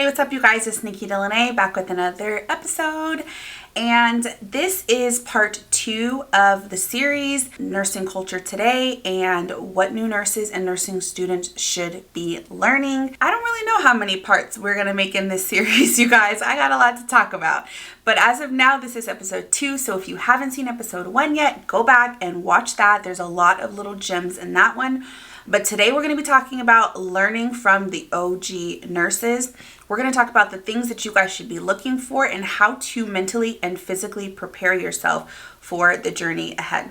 Hey, what's up, you guys? It's Nikki Delaney back with another episode. And this is part 2 of the series, Nursing Culture Today, and what new nurses and nursing students should be learning. I don't really know how many parts we're going to make in this series, you guys. I got a lot to talk about. But as of now, this is episode 2. So if you haven't seen episode 1 yet, go back and watch that. There's a lot of little gems in that one. But today we're going to be talking about learning from the OG nurses. We're going to talk about the things that you guys should be looking for and how to mentally and physically prepare yourself for the journey ahead.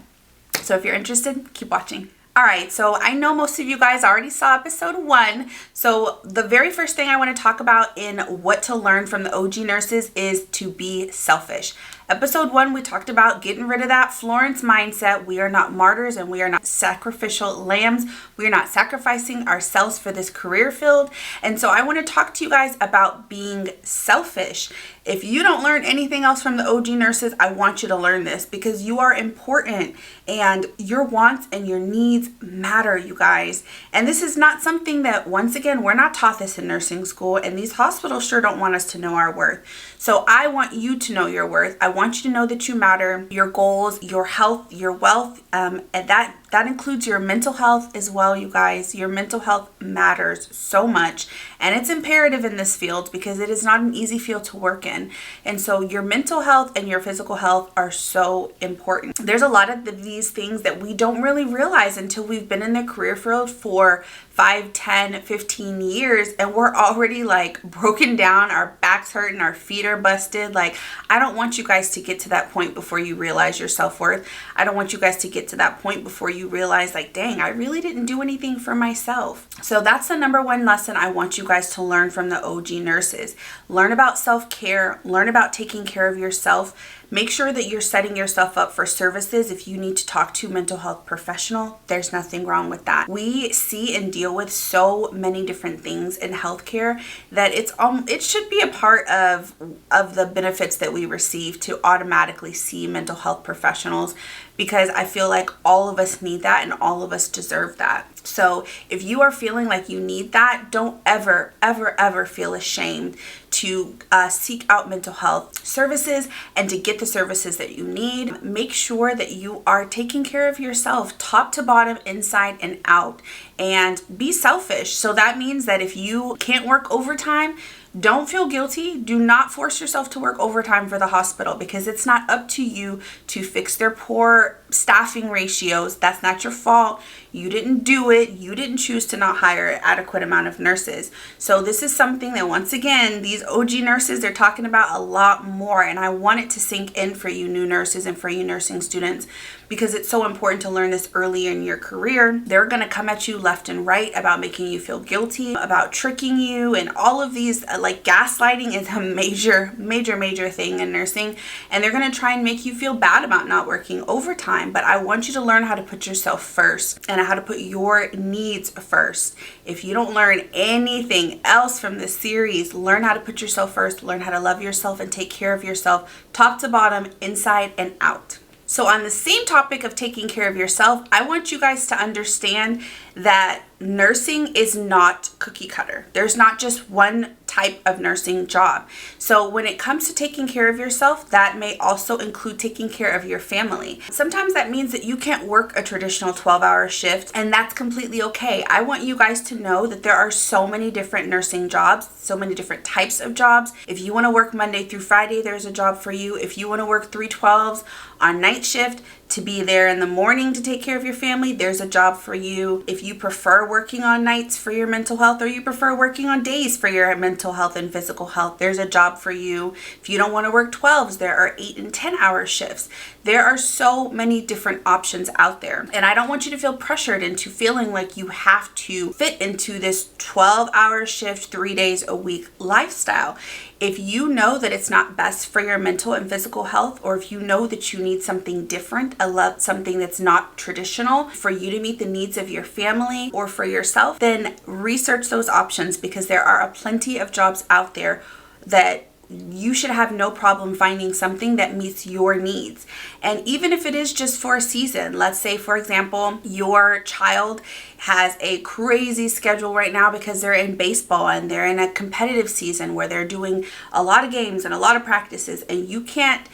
So if you're interested, keep watching. All right, so I know most of you guys already saw episode 1. So the very first thing I want to talk about in what to learn from the OG nurses is to be selfish. Episode 1, we talked about getting rid of that Florence mindset. We are not martyrs and we are not sacrificial lambs. We are not sacrificing ourselves for this career field. And so I want to talk to you guys about being selfish. If you don't learn anything else from the OG nurses, I want you to learn this because you are important and your wants and your needs matter, you guys. And this is not something that, once again, we're not taught this in nursing school, and these hospitals sure don't want us to know our worth. So I want you to know your worth. I want you to know that you matter, your goals, your health, your wealth, and that includes your mental health as well, you guys. Your mental health matters so much, and it's imperative in this field because it is not an easy field to work in. And so your mental health and your physical health are so important. There's a lot of these things that we don't really realize until we've been in the career field for 5, 10, 15 years, and we're already like broken down, our backs hurting, our feet are busted. Like, I don't want you guys to get to that point before you realize your self-worth. I don't want you guys to get to that point before you realize, like, dang, I really didn't do anything for myself. So that's the number one lesson I want you guys to learn from the OG nurses. Learn about self-care, learn about taking care of yourself. Make sure that you're setting yourself up for services. If you need to talk to a mental health professional, there's nothing wrong with that. We see and deal with so many different things in healthcare that it should be a part of the benefits that we receive to automatically see mental health professionals, because I feel like all of us need that and all of us deserve that. So if you are feeling like you need that, don't ever, ever, ever feel ashamed to seek out mental health services and to get the services that you need. Make sure that you are taking care of yourself top to bottom, inside and out, and be selfish. So that means that if you can't work overtime, don't feel guilty. Do not force yourself to work overtime for the hospital, because it's not up to you to fix their poor staffing ratios. That's not your fault. You didn't do it. You didn't choose to not hire an adequate amount of nurses. So this is something that, once again, these OG nurses, they're talking about a lot more. And I want it to sink in for you new nurses and for you nursing students, because it's so important to learn this early in your career. They're going to come at you left and right about making you feel guilty, about tricking you, and all of these, like gaslighting is a major thing in nursing. And they're going to try and make you feel bad about not working overtime. But I want you to learn how to put yourself first and how to put your needs first. If you don't learn anything else from this series, learn how to put yourself first, learn how to love yourself and take care of yourself top to bottom, inside and out. So on the same topic of taking care of yourself, I want you guys to understand that nursing is not cookie cutter. There's not just one type of nursing job. So when it comes to taking care of yourself, that may also include taking care of your family. Sometimes that means that you can't work a traditional 12-hour shift, and that's completely okay. I want you guys to know that there are so many different nursing jobs, so many different types of jobs. If you want to work Monday through Friday, there's a job for you. If you want to work 3/12s on night shift to be there in the morning to take care of your family, there's a job for you. If you prefer working on nights for your mental health, or you prefer working on days for your mental health and physical health, there's a job for you. If you don't want to work 12s, there are 8 and 10-hour shifts. There are so many different options out there. And I don't want you to feel pressured into feeling like you have to fit into this 12-hour shift, 3 days a week lifestyle. If you know that it's not best for your mental and physical health, or if you know that you need something different, something that's not traditional for you to meet the needs of your family or for yourself, then research those options, because there are plenty of jobs out there that you should have no problem finding something that meets your needs. And even if it is just for a season, let's say, for example, your child has a crazy schedule right now because they're in baseball and they're in a competitive season where they're doing a lot of games and a lot of practices, and you can't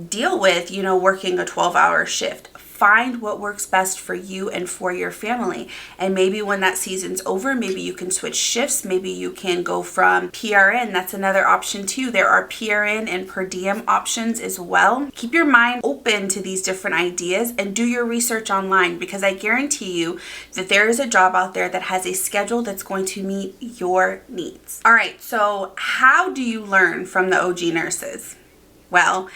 deal with, working a 12-hour shift. Find what works best for you and for your family. And maybe when that season's over, maybe you can switch shifts. Maybe you can go from PRN. That's another option too. There are PRN and per diem options as well. Keep your mind open to these different ideas and do your research online, because I guarantee you that there is a job out there that has a schedule that's going to meet your needs. All right, so how do you learn from the OG nurses? Well,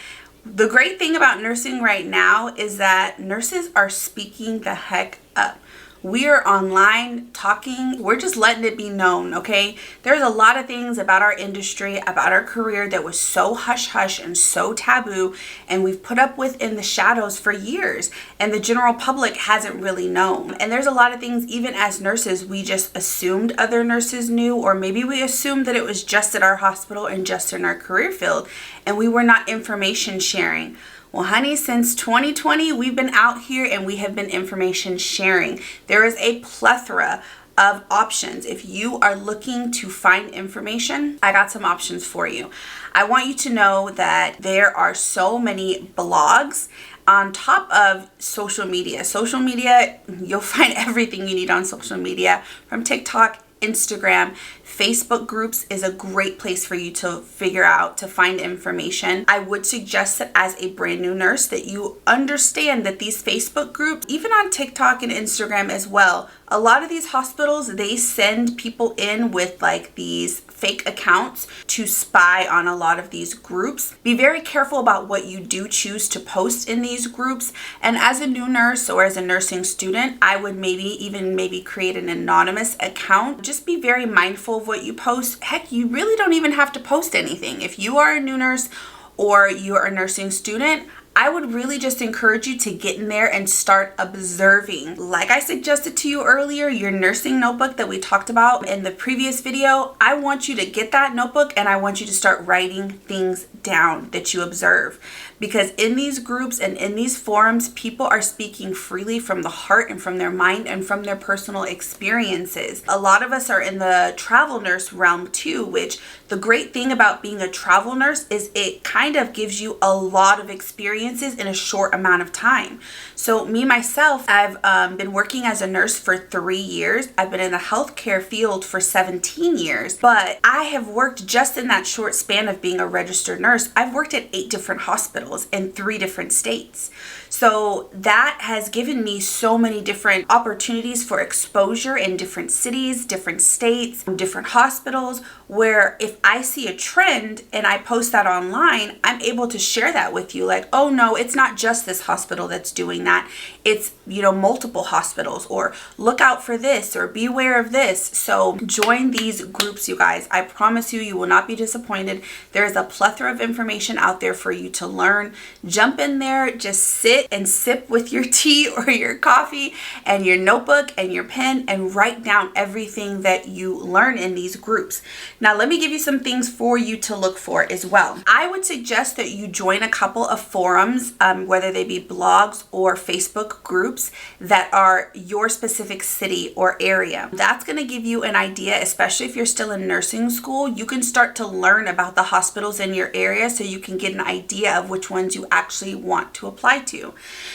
the great thing about nursing right now is that nurses are speaking the heck up. We are online talking. We're just letting it be known, okay? There's a lot of things about our industry, about our career that was so hush-hush and so taboo, and we've put up with in the shadows for years, and the general public hasn't really known. And there's a lot of things, even as nurses, we just assumed other nurses knew, or maybe we assumed that it was just at our hospital and just in our career field, and we were not information sharing. Well, honey, since 2020, we've been out here and we have been information sharing. There is a plethora of options. If you are looking to find information, I got some options for you. I want you to know that there are so many blogs on top of social media. Social media, you'll find everything you need on social media, from TikTok, Instagram. Facebook groups is a great place for you to figure out, to find information. I would suggest that as a brand new nurse that you understand that these Facebook groups, even on TikTok and Instagram as well, a lot of these hospitals, they send people in with like these fake accounts to spy on a lot of these groups. Be very careful about what you do choose to post in these groups. And as a new nurse or as a nursing student, I would maybe create an anonymous account. Just be very mindful of what you post. Heck, you really don't even have to post anything. If you are a new nurse or you are a nursing student, I would really just encourage you to get in there and start observing. Like I suggested to you earlier, your nursing notebook that we talked about in the previous video, I want you to get that notebook and I want you to start writing things down that you observe. Because in these groups and in these forums, people are speaking freely from the heart and from their mind and from their personal experiences. A lot of us are in the travel nurse realm too, which the great thing about being a travel nurse is it kind of gives you a lot of experiences in a short amount of time. So me, myself, I've been working as a nurse for 3 years. I've been in the healthcare field for 17 years, but I have worked just in that short span of being a registered nurse. I've worked at 8 different hospitals in 3 different states. So that has given me so many different opportunities for exposure in different cities, different states, different hospitals, where if I see a trend and I post that online, I'm able to share that with you. Like, oh no, it's not just this hospital that's doing that. It's, multiple hospitals, or look out for this, or beware of this. So join these groups, you guys. I promise you, you will not be disappointed. There is a plethora of information out there for you to learn. Jump in there, just sit and sip with your tea or your coffee and your notebook and your pen and write down everything that you learn in these groups. Now, let me give you some things for you to look for as well. I would suggest that you join a couple of forums, whether they be blogs or Facebook groups that are your specific city or area. That's going to give you an idea, especially if you're still in nursing school. You can start to learn about the hospitals in your area so you can get an idea of which ones you actually want to apply to.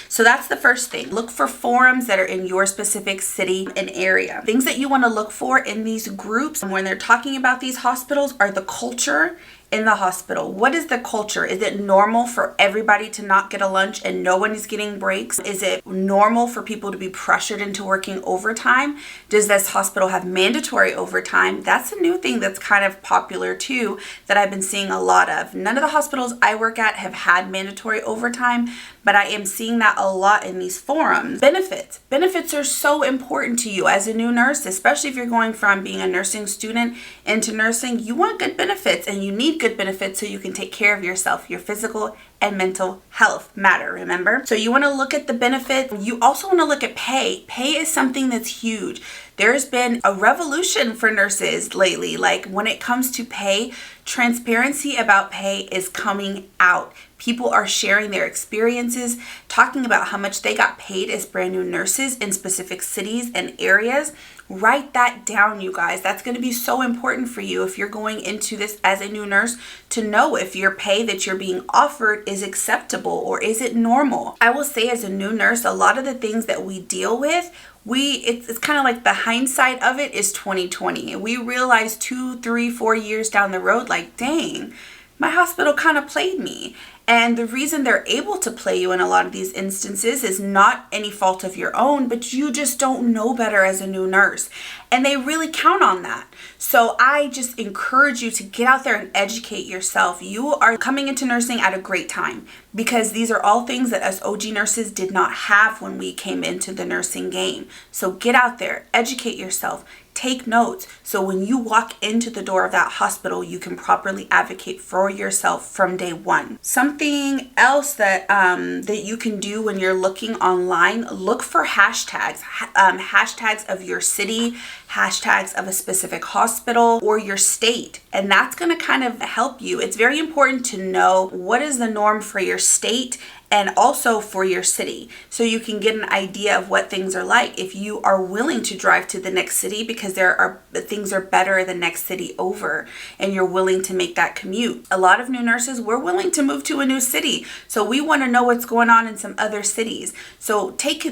So that's the first thing. Look for forums that are in your specific city and area. Things that you want to look for in these groups when they're talking about these hospitals are the culture in the hospital. What is the culture? Is it normal for everybody to not get a lunch and no one is getting breaks? Is it normal for people to be pressured into working overtime? Does this hospital have mandatory overtime? That's a new thing that's kind of popular too, that I've been seeing a lot of. None of the hospitals I work at have had mandatory overtime, but I am seeing that a lot in these forums. Benefits. Benefits are so important to you as a new nurse, especially if you're going from being a nursing student into nursing. You want good benefits and you need good good benefits so you can take care of yourself. Your physical and mental health matter, remember? So you want to look at the benefits. You also want to look at pay. Pay is something that's huge. There's been a revolution for nurses lately. Like when it comes to pay, transparency about pay is coming out. People are sharing their experiences, talking about how much they got paid as brand new nurses in specific cities and areas. Write that down, you guys. That's going to be so important for you if you're going into this as a new nurse, to know if your pay that you're being offered is acceptable or is it normal. I will say, as a new nurse, a lot of the things that we deal with, it's kind of like the hindsight of it is 2020. We realize 2, 3, 4 years down the road, like, dang, my hospital kind of played me. And the reason they're able to play you in a lot of these instances is not any fault of your own, but you just don't know better as a new nurse. And they really count on that. So I just encourage you to get out there and educate yourself. You are coming into nursing at a great time, because these are all things that us OG nurses did not have when we came into the nursing game. So get out there, educate yourself, take notes, so when you walk into the door of that hospital, you can properly advocate for yourself from day one. Something else that that you can do when you're looking online, look for hashtags, hashtags of your city, hashtags of a specific hospital or your state, and that's going to kind of help you. It's very important to know what is the norm for your state and also for your city, so you can get an idea of what things are like if you are willing to drive to the next city, because things are better the next city over and you're willing to make that commute. A lot of new nurses, we're willing to move to a new city, so we want to know what's going on in some other cities. So take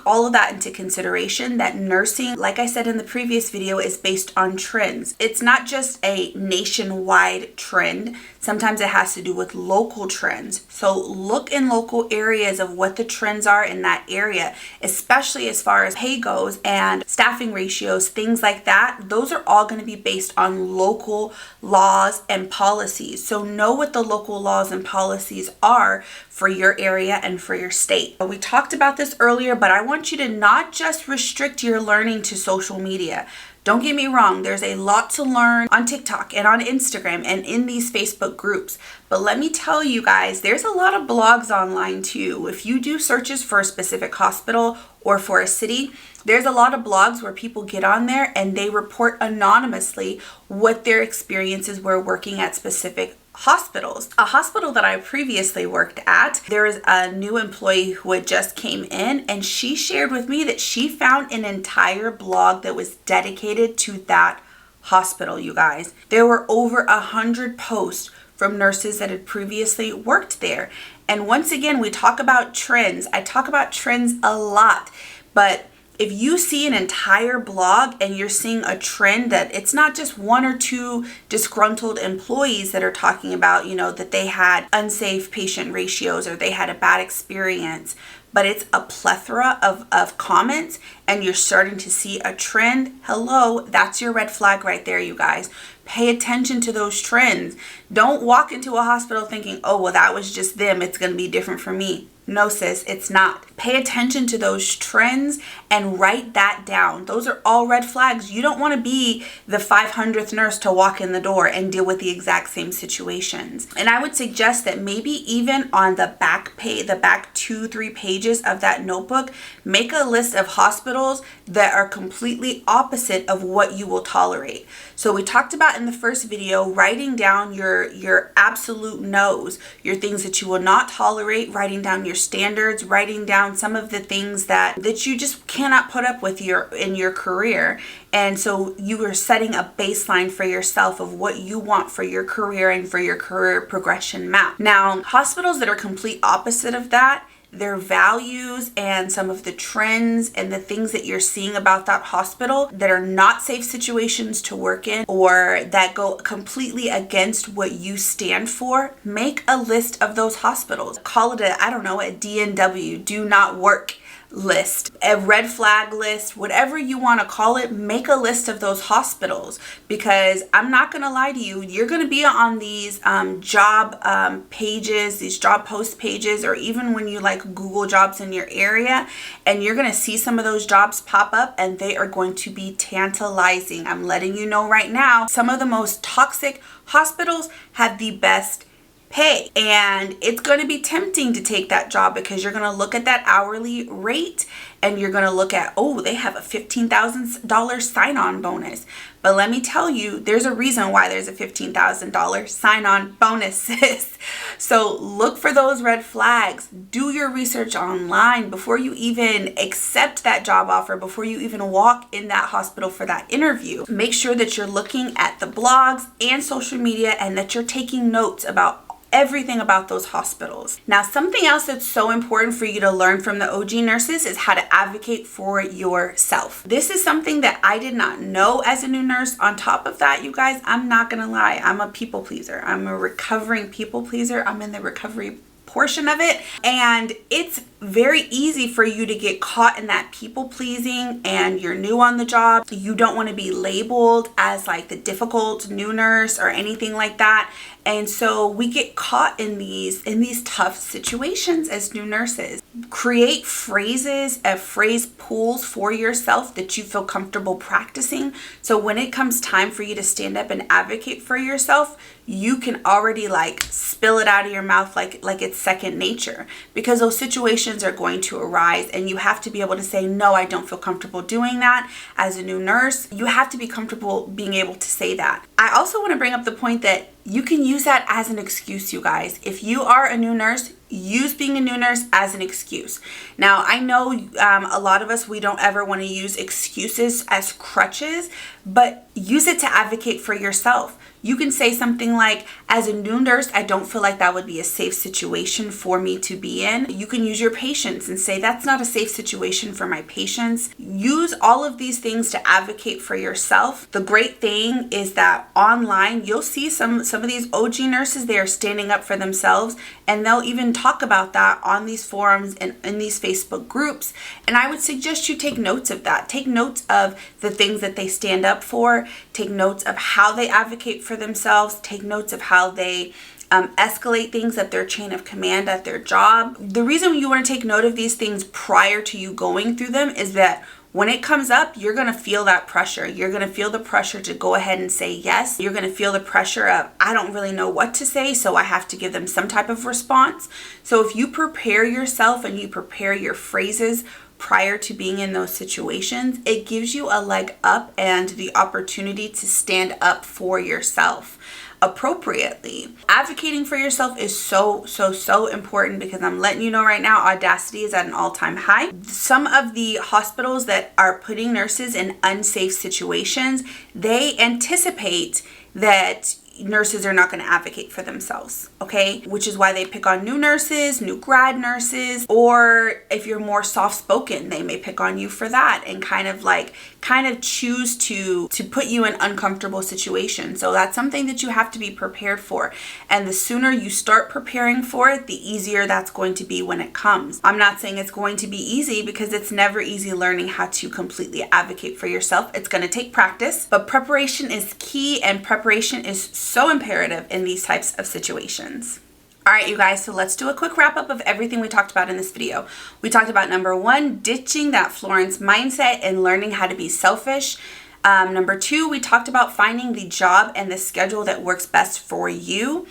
all of that into consideration, that nursing, like I said in the previous video, is based on trends. It's not just a nationwide trend. Sometimes it has to do with local trends. So look in local areas of what the trends are in that area, especially as far as pay goes and staffing ratios, things like that. Those are all going to be based on local laws and policies. So know what the local laws and policies are for your area and for your state. We talked about this earlier, but I want you to not just restrict your learning to social media. Don't get me wrong, there's a lot to learn on TikTok and on Instagram and in these Facebook groups. But let me tell you guys, there's a lot of blogs online too. If you do searches for a specific hospital or for a city, there's a lot of blogs where people get on there and they report anonymously what their experiences were working at specific hospitals. A hospital that I previously worked at, there is a new employee who had just came in, and she shared with me that she found an entire blog that was dedicated to that hospital, you guys. There were over 100 posts from nurses that had previously worked there. And once again, we talk about trends. I talk about trends a lot, but if you see an entire blog and you're seeing a trend that it's not just 1 or 2 disgruntled employees that are talking about, that they had unsafe patient ratios or they had a bad experience, but it's a plethora of comments and you're starting to see a trend, hello, that's your red flag right there, you guys. Pay attention to those trends. Don't walk into a hospital thinking, oh, well, that was just them, it's going to be different for me. No, sis, it's not. Pay attention to those trends and write that down. Those are all red flags. You don't want to be the 500th nurse to walk in the door and deal with the exact same situations. And I would suggest that maybe even on the back page, the back 2-3 pages of that notebook, make a list of hospitals that are completely opposite of what you will tolerate. So we talked about in the first video, writing down your absolute no's, your things that you will not tolerate, writing down your standards, writing down some of the things that you just cannot put up with in your career. And so you are setting a baseline for yourself of what you want for your career and for your career progression map. Now, hospitals that are complete opposite of that, their values and some of the trends and the things that you're seeing about that hospital that are not safe situations to work in or that go completely against what you stand for, make a list of those hospitals. Call it a DNW, do not work list, a red flag list, whatever you want to call it. Make a list of those hospitals, because I'm not going to lie to you, you're going to be on these job pages, these job post pages, or even when you like Google jobs in your area, and you're going to see some of those jobs pop up, and they are going to be tantalizing. I'm letting you know right now, some of the most toxic hospitals have the best pay, and it's going to be tempting to take that job because you're going to look at that hourly rate and you're going to look at, oh, they have a $15,000 sign-on bonus. But let me tell you, there's a reason why there's a $15,000 sign-on bonus, sis. So look for those red flags. Do your research online before you even accept that job offer, before you even walk in that hospital for that interview. Make sure that you're looking at the blogs and social media, and that you're taking notes about everything about those hospitals. Now, something else that's so important for you to learn from the OG nurses is how to advocate for yourself. This is something that I did not know as a new nurse. On top of that, you guys, I'm not gonna lie, I'm a people pleaser. I'm a recovering people pleaser. I'm in the recovery portion of it, and it's very easy for you to get caught in that people pleasing, and you're new on the job. You don't want to be labeled as like the difficult new nurse or anything like that. And so we get caught in these tough situations as new nurses. Create phrases, phrase pools for yourself that you feel comfortable practicing. So when it comes time for you to stand up and advocate for yourself, you can already like spill it out of your mouth like it's second nature, because those situations are going to arise, and you have to be able to say, no, I don't feel comfortable doing that. As a new nurse, you have to be comfortable being able to say that. I also want to bring up the point that you can use that as an excuse, you guys. If you are a new nurse, use being a new nurse as an excuse. Now, I know a lot of us, we don't ever want to use excuses as crutches, but use it to advocate for yourself. You can say something like, as a new nurse, I don't feel like that would be a safe situation for me to be in. You can use your patients and say, that's not a safe situation for my patients. Use all of these things to advocate for yourself. The great thing is that online, you'll see some of these OG nurses, they are standing up for themselves, and they'll even talk about that on these forums and in these Facebook groups. And I would suggest you take notes of that. Take notes of the things that they stand up for. Take notes of how they advocate for themselves. Take notes of how they escalate things at their chain of command at their job. The reason you want to take note of these things prior to you going through them is that when it comes up, you're going to feel that pressure. You're going to feel the pressure to go ahead and say yes. You're going to feel the pressure of, I don't really know what to say, so I have to give them some type of response. So if you prepare yourself and you prepare your phrases prior to being in those situations, it gives you a leg up and the opportunity to stand up for yourself appropriately. Advocating for yourself is so important, because I'm letting you know right now, Audacity is at an all-time high. Some of the hospitals that are putting nurses in unsafe situations, they anticipate that nurses are not going to advocate for themselves, okay? Which is why they pick on new nurses, new grad nurses, or if you're more soft-spoken, they may pick on you for that and kind of choose to put you in uncomfortable situations. So that's something that you have to be prepared for. And the sooner you start preparing for it, the easier that's going to be when it comes. I'm not saying it's going to be easy, because it's never easy learning how to completely advocate for yourself. It's going to take practice, but preparation is key, and preparation is so imperative in these types of situations. All right, you guys, so let's do a quick wrap up of everything we talked about in this video. We talked about number 1, ditching that Florence mindset and learning how to be selfish. Number 2, we talked about finding the job and the schedule that works best for you.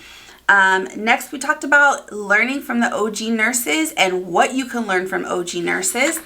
Next, we talked about learning from the OG nurses and what you can learn from OG nurses.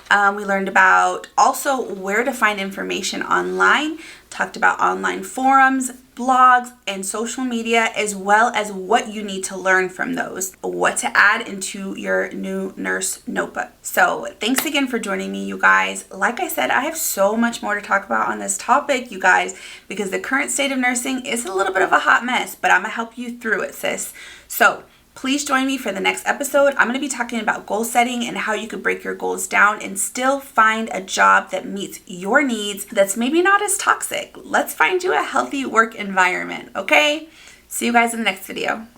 We learned about also where to find information online, talked about online forums, blogs, and social media, as well as what you need to learn from those, what to add into your new nurse notebook. So thanks again for joining me, you guys. Like I said, I have so much more to talk about on this topic, you guys, because the current state of nursing is a little bit of a hot mess, but I'm gonna help you through it, sis. So please join me for the next episode. I'm going to be talking about goal setting and how you could break your goals down and still find a job that meets your needs, that's maybe not as toxic. Let's find you a healthy work environment, okay? See you guys in the next video.